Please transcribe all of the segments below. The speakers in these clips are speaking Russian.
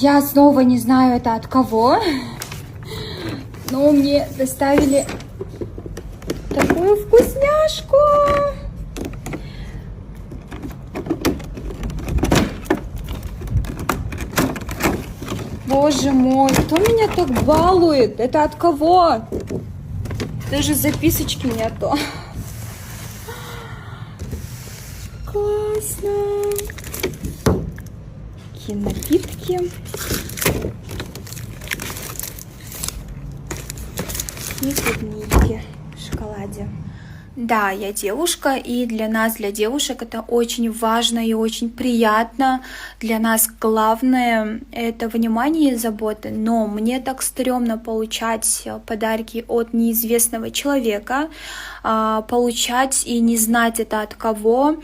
Я снова не знаю, это от кого, но мне доставили такую вкусняшку. Боже мой, кто меня так балует? Это от кого? Даже записочки нету. Классно. Такие напитки. И клубники в шоколаде. Да, я девушка, и для нас, для девушек, это очень важно и очень приятно. Для нас главное — это внимание и забота. Но мне так стрёмно получать подарки от неизвестного человека, получать и не знать это от кого.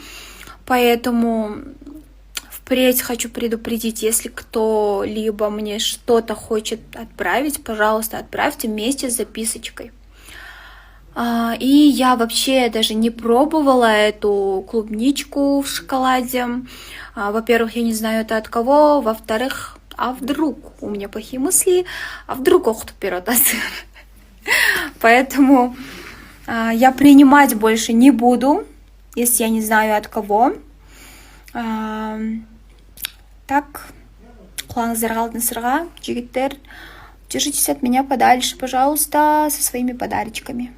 Поэтому впредь хочу предупредить, если кто-либо мне что-то хочет отправить, пожалуйста, отправьте вместе с записочкой. И я вообще даже не пробовала эту клубничку в шоколаде. Во-первых, я не знаю это от кого. Во-вторых, а вдруг у меня плохие мысли, а вдруг кто берет асыр. Поэтому я принимать больше не буду, если я не знаю от кого. Так, құлағыңыздар қалдын сырға, жігіттер, держитесь от меня подальше, пожалуйста, со своими подарочками.